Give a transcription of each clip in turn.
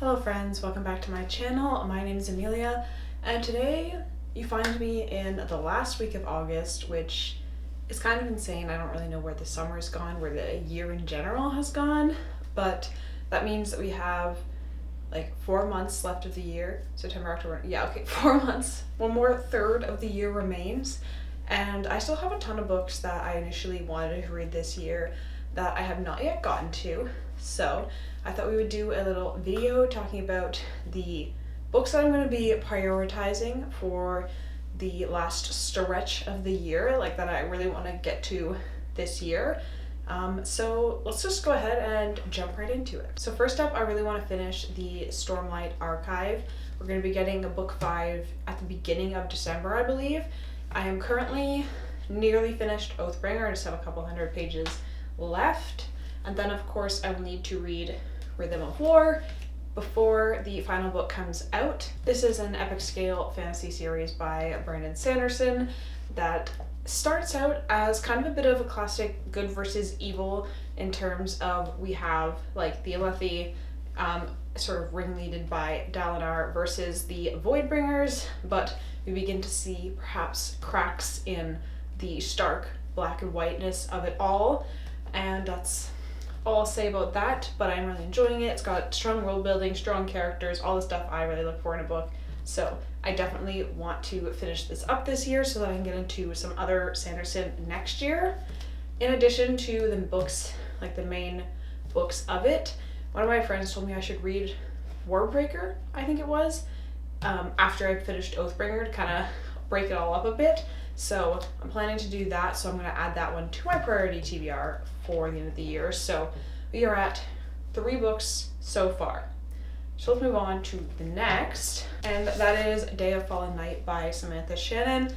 Hello friends, welcome back to my channel. My name is Amelia, and today you find me in the last week of August, which is kind of insane. I don't really know where the summer's gone, where the year in general has gone, but that means that we have like 4 months left of the year. September, October, 4 months. One more third of the year remains, and I still have a ton of books that I initially wanted to read this year that I have not yet gotten to. So I thought we would do a little video talking about the books that I'm going to be prioritizing for the last stretch of the year, like that I really want to get to this year. So let's just go ahead and jump right into it. So first up, I really want to finish the Stormlight Archive. We're going to be getting a book 5 at the beginning of December, I believe. I am currently nearly finished Oathbringer. I just have a couple hundred pages left. And then of course I will need to read Rhythm of War before the final book comes out. This is an epic scale fantasy series by Brandon Sanderson that starts out as kind of a bit of a classic good versus evil in terms of we have like the Alethi sort of ringleaded by Dalinar versus the Voidbringers, but we begin to see perhaps cracks in the stark black and whiteness of it all, and that's all I'll say about that, but I'm really enjoying it. It's got strong world building, strong characters, all the stuff I really look for in a book. So I definitely want to finish this up this year so that I can get into some other Sanderson next year. In addition to the books, like the main books of it, one of my friends told me I should read Warbreaker, I think it was, after I finished Oathbringer to kind of break it all up a bit. So I'm planning to do that, so I'm going to add that one to my priority TBR for the end of the year. So we are at 3 books so far. So let's move on to the next, and that is Day of Fallen Night by Samantha Shannon.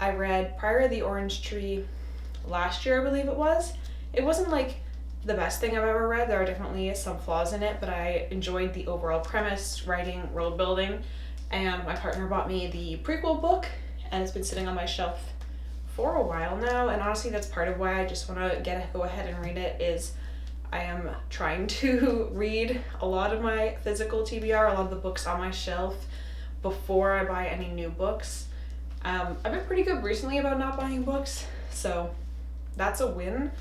I read Priory of the Orange Tree last year, I believe it was. It wasn't like the best thing I've ever read. There are definitely some flaws in it, but I enjoyed the overall premise, writing, world building, and my partner bought me the prequel book, and it's been sitting on my shelf for a while now, and honestly that's part of why I just want to go ahead and read it. Is I am trying to read a lot of my physical TBR, a lot of the books on my shelf, before I buy any new books. I've been pretty good recently about not buying books, so that's a win,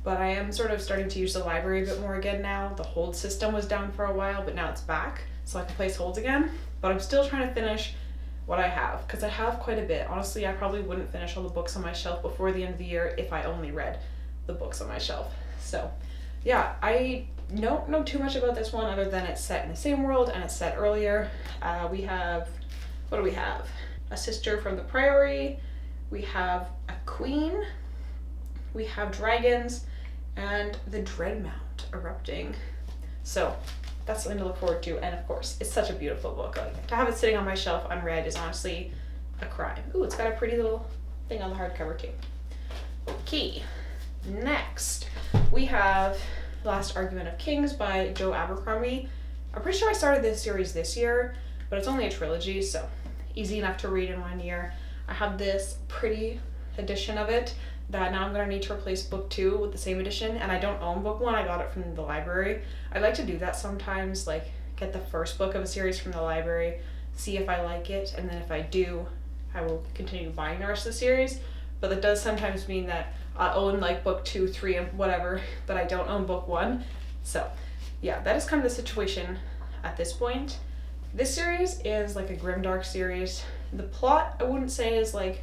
but I am sort of starting to use the library a bit more again now. The hold system was down for a while, but now it's back, so I can place holds again, but I'm still trying to finish what I have, because I have quite a bit. Honestly, I probably wouldn't finish all the books on my shelf before the end of the year if I only read the books on my shelf. So yeah, I don't know too much about this one other than it's set in the same world and it's set earlier. We have, what do we have? A sister from the Priory, we have a queen, we have dragons, and the Dreadmount erupting. So that's something to look forward to, and of course, it's such a beautiful book. Like, to have it sitting on my shelf unread is honestly a crime. Ooh, it's got a pretty little thing on the hardcover too. Okay, next we have Last Argument of Kings by Joe Abercrombie. I'm pretty sure I started this series this year, but it's only a trilogy, so easy enough to read in 1 year. I have this pretty edition of it that now I'm going to need to replace book 2 with the same edition, and I don't own book 1, I got it from the library. I like to do that sometimes, like get the first book of a series from the library, see if I like it, and then if I do, I will continue buying the rest of the series. But that does sometimes mean that I own like book 2, 3, and whatever, but I don't own book 1. So yeah, that is kind of the situation at this point. This series is like a grimdark series. The plot, I wouldn't say is like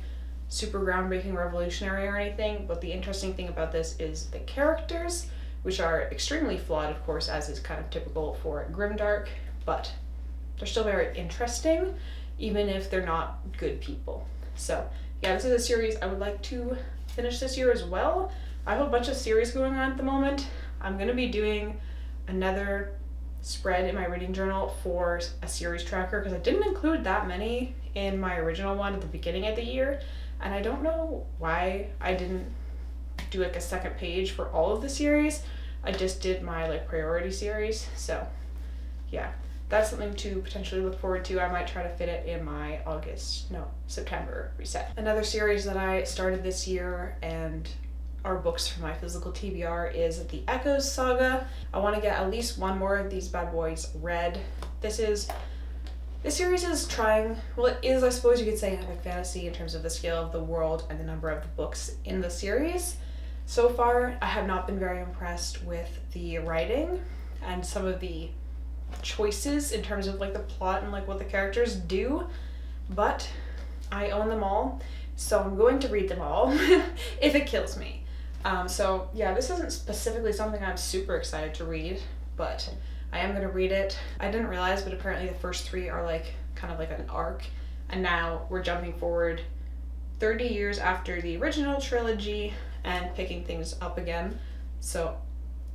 super groundbreaking, revolutionary or anything, but the interesting thing about this is the characters, which are extremely flawed, of course, as is kind of typical for grimdark, but they're still very interesting, even if they're not good people. So yeah, this is a series I would like to finish this year as well. I have a bunch of series going on at the moment. I'm going to be doing another spread in my reading journal for a series tracker, because I didn't include that many in my original one at the beginning of the year, and I don't know why I didn't do like a second page for all of the series. I just did my like priority series. So yeah, that's something to potentially look forward to. I might try to fit it in my September reset. Another series that I started this year and are books for my physical TBR is the Echoes saga. I want to get at least one more of these bad boys read This series is trying, well, it is, I suppose you could say, epic fantasy in terms of the scale of the world and the number of the books in the series. So far, I have not been very impressed with the writing and some of the choices in terms of like the plot and like what the characters do, but I own them all, so I'm going to read them all if it kills me. So yeah, this isn't specifically something I'm super excited to read, but I am going to read it. I didn't realize, but apparently the first 3 are like kind of like an arc, and now we're jumping forward 30 years after the original trilogy and picking things up again. So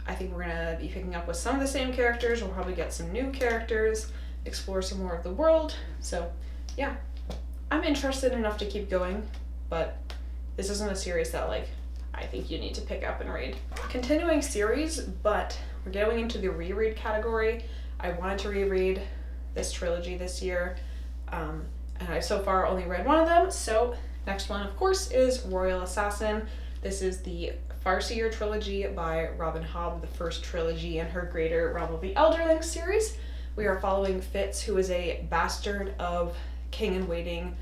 I think we're gonna be picking up with some of the same characters. We'll probably get some new characters, explore some more of the world. So yeah, I'm interested enough to keep going, but this isn't a series that like I think you need to pick up and read. Continuing series, but we're going into the reread category. I wanted to reread this trilogy this year, and I so far only read one of them. So next one, of course, is Royal Assassin. This is the Farseer trilogy by Robin Hobb, the first trilogy in her Greater Realm of the Elderling series. We are following Fitz, who is a bastard of king-in-waiting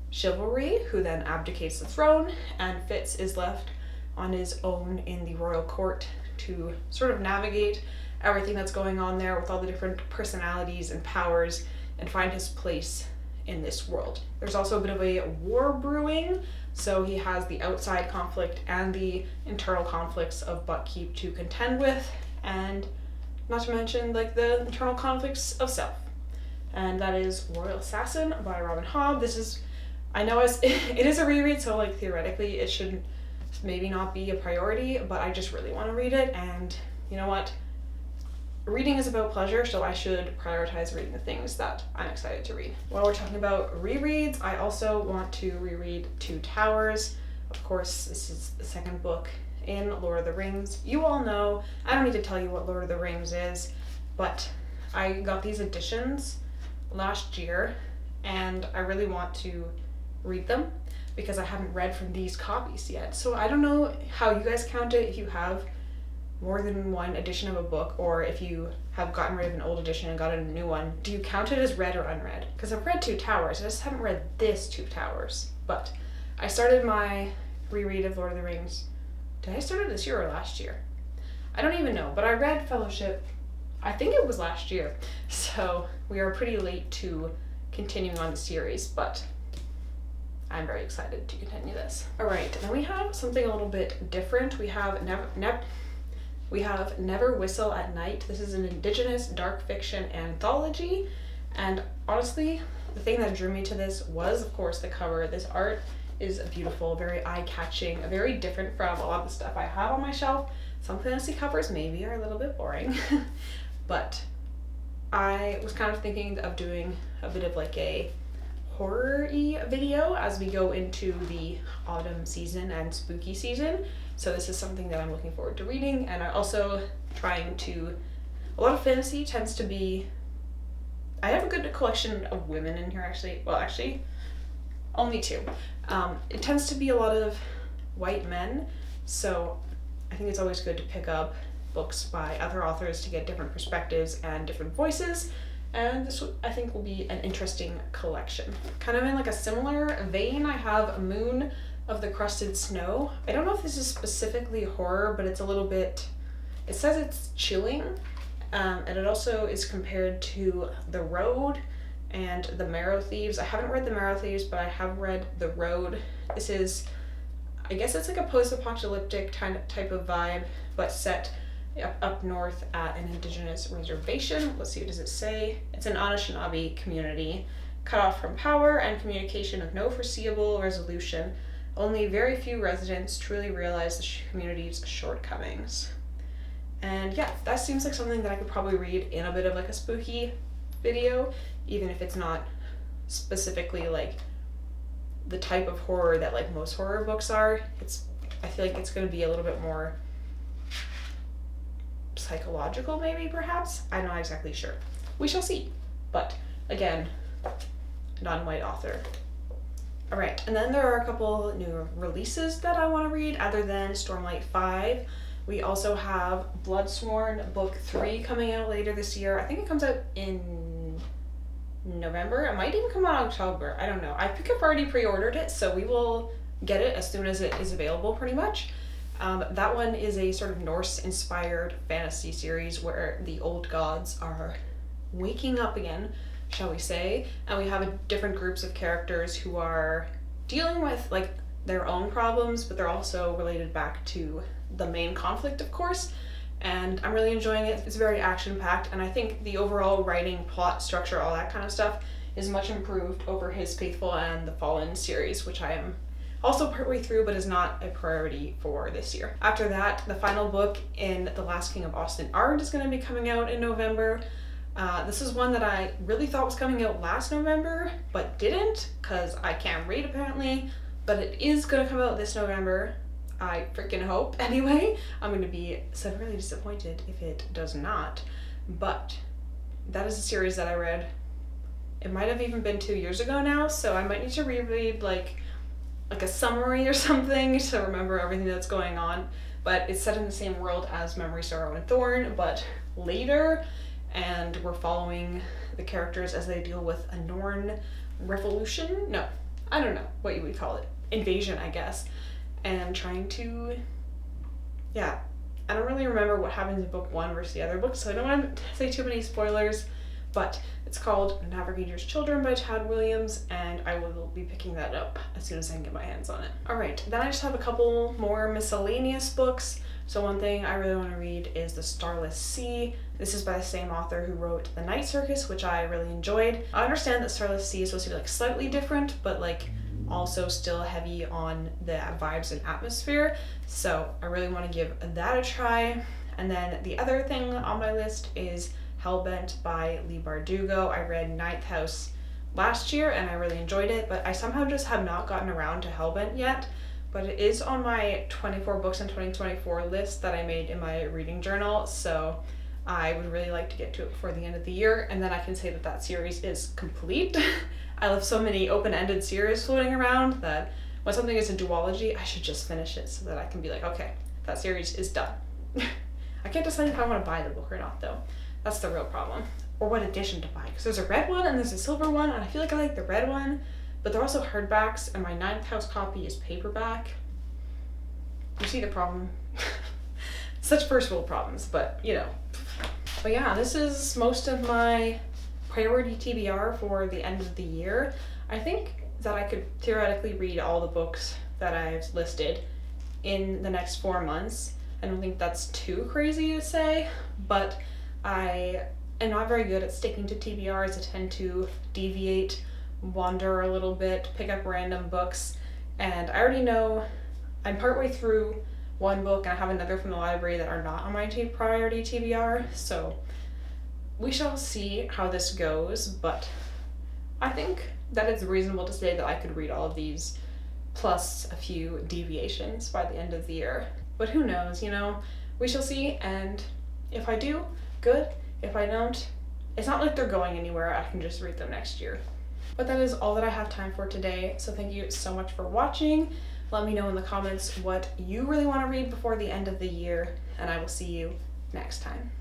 chivalry, who then abdicates the throne, and Fitz is left on his own in the royal court to sort of navigate everything that's going on there with all the different personalities and powers and find his place in this world. There's also a bit of a war brewing, so he has the outside conflict and the internal conflicts of Buckkeep to contend with, and not to mention like the internal conflicts of self. And that is Royal Assassin by Robin Hobb. This is, I know it is a reread, so like theoretically it should maybe not be a priority, but I just really want to read it, and you know what? Reading is about pleasure, so I should prioritize reading the things that I'm excited to read. While we're talking about rereads, I also want to reread Two Towers. Of course, this is the second book in Lord of the Rings. You all know, I don't need to tell you what Lord of the Rings is, but I got these editions last year, and I really want to read them because I haven't read from these copies yet. So I don't know how you guys count it if you have more than one edition of a book, or if you have gotten rid of an old edition and got a new one. Do you count it as read or unread? Because I've read Two Towers, I just haven't read this Two Towers. But I started my reread of Lord of the Rings. Did I start it this year or last year? I don't even know, but I read Fellowship, I think it was last year. So we are pretty late to continuing on the series, but I'm very excited to continue this. All right, then we have something a little bit different. We have Never Whistle at Night. This is an Indigenous dark fiction anthology, and honestly, the thing that drew me to this was, of course, the cover. This art is beautiful, very eye-catching, very different from a lot of the stuff I have on my shelf. Some fantasy covers maybe are a little bit boring, but I was kind of thinking of doing a bit of like a horror-y video as we go into the autumn season and spooky season. So this is something that I'm looking forward to reading, and I'm also trying to, a lot of fantasy tends to be, I have a good collection of women in here actually, well actually, only 2. It tends to be a lot of white men, so I think it's always good to pick up books by other authors to get different perspectives and different voices, and this I think will be an interesting collection. Kind of in like a similar vein, I have Moon of the Crusted Snow. I don't know if this is specifically horror, but it's a little bit, it says it's chilling, and it also is compared to The Road and The Marrow Thieves. I haven't read The Marrow Thieves, but I have read The Road. This is, I guess it's like a post-apocalyptic type of vibe, but set up north at an indigenous reservation. Let's see, what does it say? It's an Anishinaabe community, cut off from power and communication with no foreseeable resolution. Only very few residents truly realize the community's shortcomings. And yeah, that seems like something that I could probably read in a bit of like a spooky video, even if it's not specifically like the type of horror that like most horror books are. I feel like it's going to be a little bit more psychological maybe, perhaps. I'm not exactly sure. We shall see. But again, non-white author. All right, and then there are a couple new releases that I want to read other than Stormlight 5. We also have Bloodsworn Book 3 coming out later this year. I think it comes out in November. It might even come out in October. I don't know. I think I've already pre-ordered it, so we will get it as soon as it is available, pretty much. That one is a sort of Norse-inspired fantasy series where the old gods are waking up again, shall we say, and we have different groups of characters who are dealing with like their own problems, but they're also related back to the main conflict, of course. And I'm really enjoying it. It's very action-packed, and I think the overall writing, plot, structure, all that kind of stuff is much improved over his Faithful and the Fallen series, which I am also partway through, but is not a priority for this year. After that, the final book in The Last King of Osten Ard is going to be coming out in November. This is one that I really thought was coming out last November, but didn't, because I can't read apparently, but it is going to come out this November. I freaking hope. Anyway, I'm going to be severely disappointed if it does not, but that is a series that I read. It might have even been 2 years ago now, so I might need to reread like a summary or something to remember everything that's going on. But it's set in the same world as Memory, Sorrow, and Thorn, but later, and we're following the characters as they deal with a Norn revolution? No, I don't know what you would call it. Invasion, I guess. And trying to, yeah, I don't really remember what happens in book 1 versus the other books, so I don't want to say too many spoilers, but it's called Navigator's Children by Chad Williams, and I will be picking that up as soon as I can get my hands on it. Alright, then I just have a couple more miscellaneous books. So one thing I really want to read is The Starless Sea. This is by the same author who wrote The Night Circus, which I really enjoyed. I understand that Starless Sea is supposed to be like slightly different, but like also still heavy on the vibes and atmosphere, so I really want to give that a try. And then the other thing on my list is Hellbent by Leigh Bardugo. I read Ninth House last year and I really enjoyed it, but I somehow just have not gotten around to Hellbent yet, but it is on my 24 books in 2024 list that I made in my reading journal, so I would really like to get to it before the end of the year, and then I can say that that series is complete. I love so many open-ended series floating around that when something is a duology, I should just finish it so that I can be like, okay, that series is done. I can't decide if I want to buy the book or not, though. That's the real problem. Or what edition to buy, because there's a red one and there's a silver one, and I feel like I like the red one, but they're also hardbacks, and my Ninth House copy is paperback. You see the problem? Such first world problems, but you know. But yeah, this is most of my priority TBR for the end of the year. I think that I could theoretically read all the books that I've listed in the next 4 months. I don't think that's too crazy to say, but I am not very good at sticking to TBRs. I tend to deviate, wander a little bit, pick up random books, and I already know I'm partway through one book and I have another from the library that are not on my priority TBR, so we shall see how this goes, but I think that it's reasonable to say that I could read all of these plus a few deviations by the end of the year. But who knows, you know? We shall see, and if I do, good. If I don't, it's not like they're going anywhere. I can just read them next year. But that is all that I have time for today, so thank you so much for watching. Let me know in the comments what you really want to read before the end of the year, and I will see you next time.